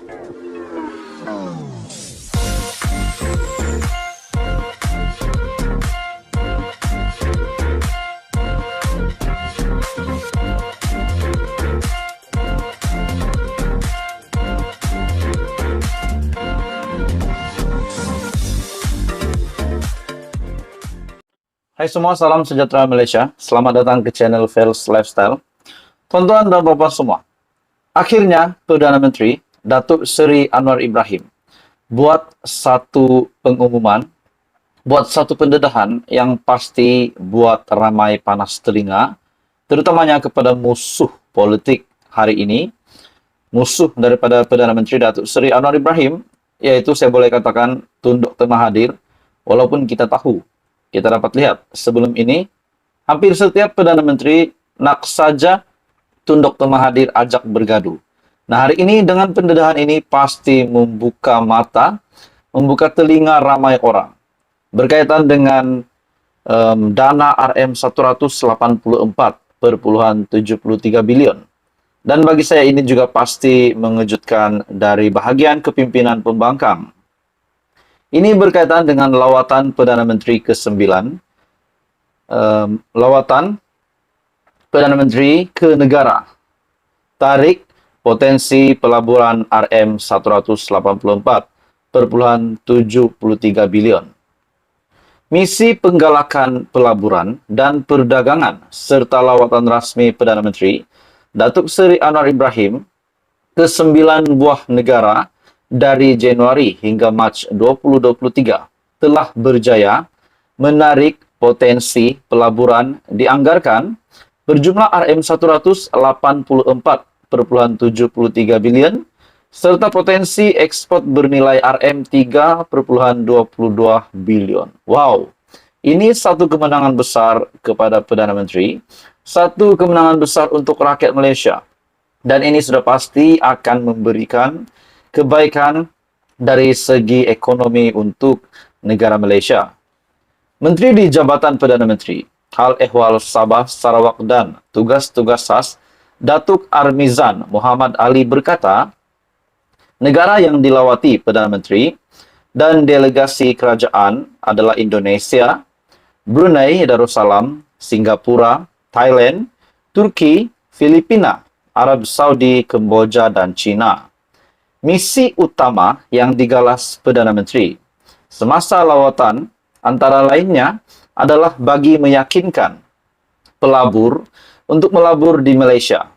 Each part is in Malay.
Hai semua, salam sejahtera Malaysia. Selamat datang ke channel Fels Lifestyle. Tuan-tuan dan puan-puan semua, akhirnya Perdana Menteri Datuk Seri Anwar Ibrahim buat satu pengumuman, buat satu pendedahan yang pasti buat ramai panas telinga, terutamanya kepada musuh politik hari ini, musuh daripada Perdana Menteri Datuk Seri Anwar Ibrahim, yaitu saya boleh katakan Tun Dr. Mahathir. Walaupun kita tahu, kita dapat lihat sebelum ini, hampir setiap Perdana Menteri nak saja Tun Dr. Mahathir ajak bergaduh. Nah, hari ini dengan pendedahan ini pasti membuka mata, membuka telinga ramai orang. Berkaitan dengan dana RM184,73 bilion. Dan bagi saya ini juga pasti mengejutkan dari bahagian kepimpinan pembangkang. Ini berkaitan dengan lawatan Perdana Menteri ke-9, lawatan Perdana Menteri ke negara, tarik potensi pelaburan RM184,73 bilion. Misi penggalakan pelaburan dan perdagangan serta lawatan rasmi Perdana Menteri Datuk Seri Anwar Ibrahim ke 9 buah negara dari Januari hingga Mac 2023 telah berjaya menarik potensi pelaburan dianggarkan berjumlah RM184,73 bilion serta potensi ekspor bernilai RM3,22 bilion. Wow, ini satu kemenangan besar kepada Perdana Menteri, satu kemenangan besar untuk rakyat Malaysia, dan ini sudah pasti akan memberikan kebaikan dari segi ekonomi untuk negara Malaysia. Menteri di Jabatan Perdana Menteri, Hal Ehwal Sabah, Sarawak dan Tugas-Tugas khas, Datuk Armizan Muhammad Ali berkata, negara yang dilawati Perdana Menteri dan delegasi kerajaan adalah Indonesia, Brunei Darussalam, Singapura, Thailand, Turki, Filipina, Arab Saudi, Kemboja, dan China. Misi utama yang digalas Perdana Menteri semasa lawatan antara lainnya adalah bagi meyakinkan pelabur untuk melabur di Malaysia,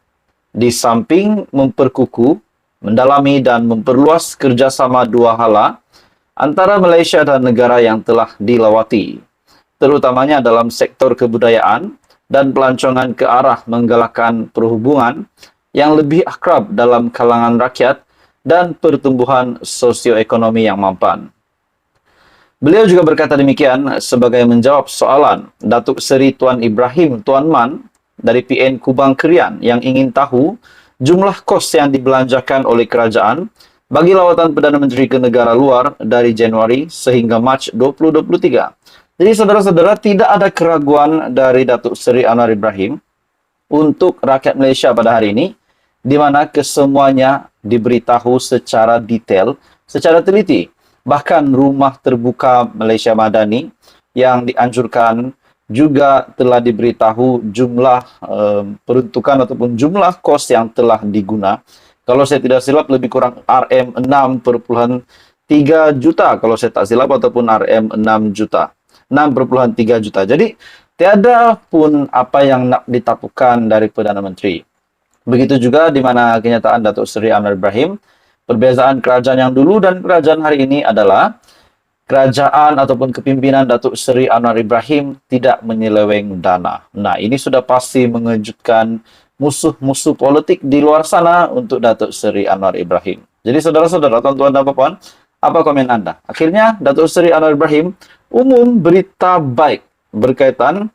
di samping memperkukuh, mendalami dan memperluas kerjasama dua hala antara Malaysia dan negara yang telah dilawati, terutamanya dalam sektor kebudayaan dan pelancongan ke arah menggalakkan perhubungan yang lebih akrab dalam kalangan rakyat dan pertumbuhan sosioekonomi yang mampan. Beliau juga berkata demikian sebagai menjawab soalan Datuk Seri Tuan Ibrahim Tuan Man dari PN Kubang Krian yang ingin tahu jumlah kos yang dibelanjakan oleh kerajaan bagi lawatan Perdana Menteri ke negara luar dari Januari sehingga Mac 2023. Jadi saudara-saudara, tidak ada keraguan dari Datuk Seri Anwar Ibrahim untuk rakyat Malaysia pada hari ini, di mana kesemuanya diberitahu secara detail, secara teliti. Bahkan rumah terbuka Malaysia Madani yang dianjurkan juga telah diberitahu jumlah peruntukan ataupun jumlah kos yang telah diguna. Kalau saya tidak silap lebih kurang RM6,3 juta kalau saya tak silap, ataupun RM6 juta. 6,3 juta. Jadi tiada pun apa yang nak ditapukan dari Perdana Menteri. Begitu juga di mana kenyataan Datuk Seri Anwar Ibrahim, perbezaan kerajaan yang dulu dan kerajaan hari ini adalah kerajaan ataupun kepimpinan Datuk Seri Anwar Ibrahim tidak menyeleweng dana. Nah, ini sudah pasti mengejutkan musuh-musuh politik di luar sana untuk Datuk Seri Anwar Ibrahim. Jadi saudara-saudara, tuan-tuan dan puan-puan, apa komen Anda? Akhirnya Datuk Seri Anwar Ibrahim umum berita baik berkaitan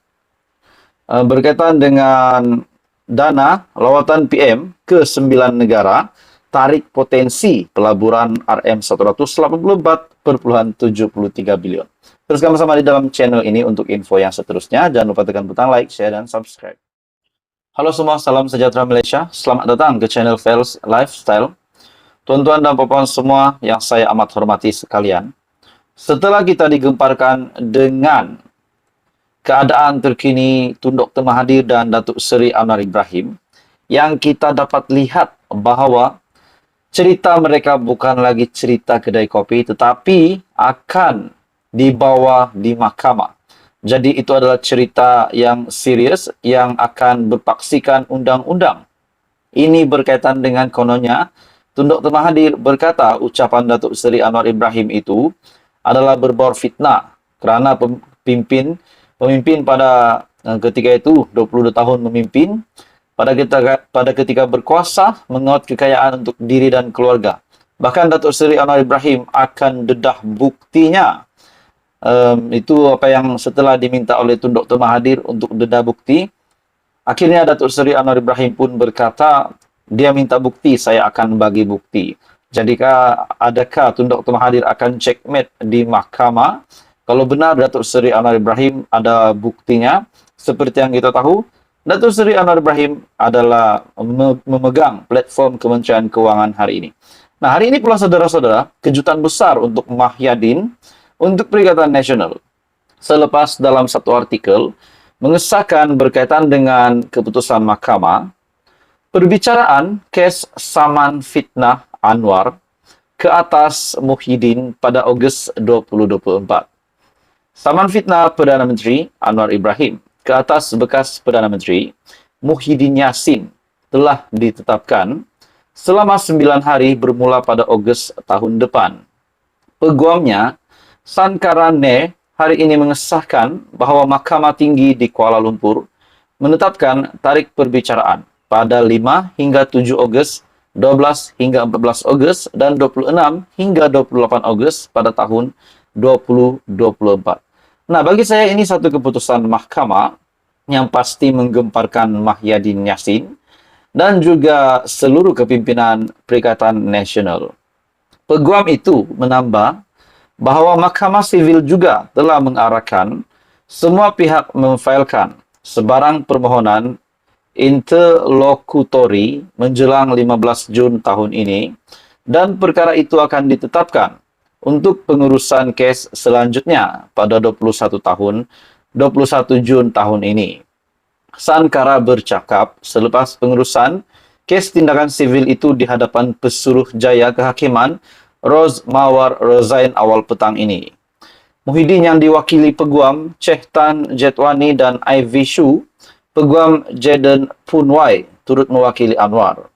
dengan dana lawatan PM ke 9 negara, tarik potensi pelaburan RM184,73 bilion. Terus sama-sama di dalam channel ini untuk info yang seterusnya. Jangan lupa tekan butang like, share, dan subscribe. Halo semua, salam sejahtera Malaysia. Selamat datang ke channel Fels Lifestyle. Tuan-tuan dan puan-puan semua yang saya amat hormati sekalian, setelah kita digemparkan dengan keadaan terkini Tun Dr. Mahathir dan Datuk Seri Anwar Ibrahim, yang kita dapat lihat bahawa cerita mereka bukan lagi cerita kedai kopi, tetapi akan dibawa di mahkamah. Jadi itu adalah cerita yang serius yang akan berpaksikan undang-undang. Ini berkaitan dengan kononnya Tun Dr. Mahathir berkata ucapan Datuk Seri Anwar Ibrahim itu adalah berbau fitnah kerana pemimpin pada ketika itu 22 tahun memimpin, pada ketika berkuasa mengaut kekayaan untuk diri dan keluarga. Bahkan Datuk Seri Anwar Ibrahim akan dedah buktinya. Itu apa yang setelah diminta oleh Tun Dr. Mahathir untuk dedah bukti. Akhirnya Datuk Seri Anwar Ibrahim pun berkata, dia minta bukti, saya akan bagi bukti. Jadikah adakah Tun Dr. Mahathir akan checkmate di mahkamah? Kalau benar Datuk Seri Anwar Ibrahim ada buktinya, seperti yang kita tahu, Datuk Seri Anwar Ibrahim adalah memegang platform Kementerian Kewangan hari ini. Nah, hari ini pula saudara-saudara, kejutan besar untuk Mahyadin untuk Perikatan Nasional. Selepas dalam satu artikel mengesahkan berkaitan dengan keputusan mahkamah, perbicaraan kes saman fitnah Anwar ke atas Muhyiddin pada Ogos 2024. Saman fitnah Perdana Menteri Anwar Ibrahim ke atas bekas Perdana Menteri Muhyiddin Yassin telah ditetapkan selama 9 hari bermula pada Ogos tahun depan. Peguamnya, Sankarane, hari ini mengesahkan bahawa Mahkamah Tinggi di Kuala Lumpur menetapkan tarikh perbicaraan pada 5 hingga 7 Ogos, 12 hingga 14 Ogos, dan 26 hingga 28 Ogos pada tahun 2024. Nah, bagi saya ini satu keputusan mahkamah yang pasti menggemparkan Mahyadin Yassin dan juga seluruh kepimpinan Perikatan Nasional. Peguam itu menambah bahawa Mahkamah Sivil juga telah mengarahkan semua pihak memfailkan sebarang permohonan interlokutori menjelang 15 Jun tahun ini, dan perkara itu akan ditetapkan untuk pengurusan kes selanjutnya pada 21 Jun tahun ini. Sankara bercakap selepas pengurusan kes tindakan sivil itu di hadapan Pesuruhjaya Kehakiman Roz Mawar Rozain awal petang ini. Muhyiddin yang diwakili Peguam Chehtan Jetwani dan Ivy Shu, Peguam Jaden Punwai turut mewakili Anwar.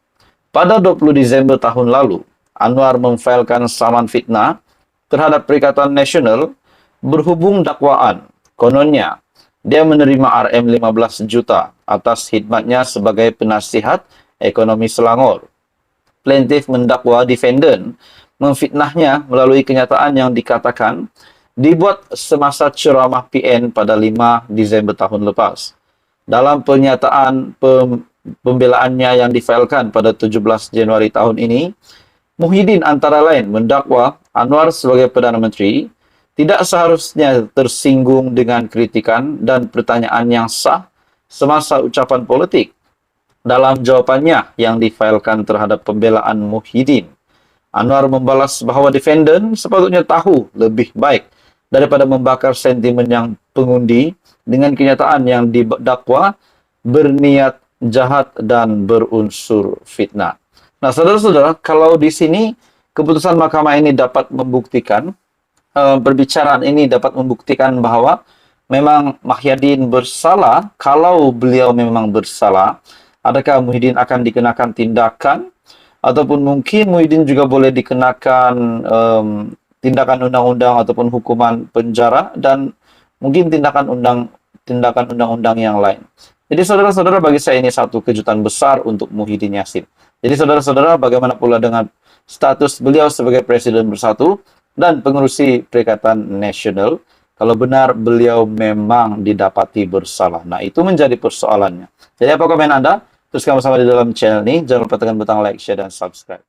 Pada 20 Disember tahun lalu, Anwar memfailkan saman fitnah terhadap Perikatan Nasional berhubung dakwaan. Kononnya, dia menerima RM15 juta atas khidmatnya sebagai penasihat ekonomi Selangor. Plaintiff mendakwa defendant memfitnahnya melalui kenyataan yang dikatakan dibuat semasa ceramah PN pada 5 Disember tahun lepas. Dalam pernyataan pembelaannya yang difailkan pada 17 Januari tahun ini, Muhyiddin antara lain mendakwa Anwar sebagai Perdana Menteri tidak seharusnya tersinggung dengan kritikan dan pertanyaan yang sah semasa ucapan politik. Dalam jawapannya yang difailkan terhadap pembelaan Muhyiddin, Anwar membalas bahawa defendant sepatutnya tahu lebih baik daripada membakar sentimen yang pengundi dengan kenyataan yang didakwa berniat jahat dan berunsur fitnah. Nah, saudara-saudara, kalau di sini keputusan mahkamah ini dapat membuktikan, perbicaraan ini dapat membuktikan bahawa memang Mahyadin bersalah. Kalau beliau memang bersalah, adakah Muhyiddin akan dikenakan tindakan? Ataupun mungkin Muhyiddin juga boleh dikenakan tindakan undang-undang ataupun hukuman penjara dan mungkin tindakan undang-undang yang lain. Jadi saudara-saudara, bagi saya ini satu kejutan besar untuk Muhyiddin Yassin. Jadi saudara-saudara, bagaimana pula dengan status beliau sebagai Presiden Bersatu dan pengurusi Perikatan Nasional kalau benar beliau memang didapati bersalah? Nah, itu menjadi persoalannya. Jadi apa komen Anda? Teruskan bersama di dalam channel ini. Jangan lupa tekan butang like, share, dan subscribe.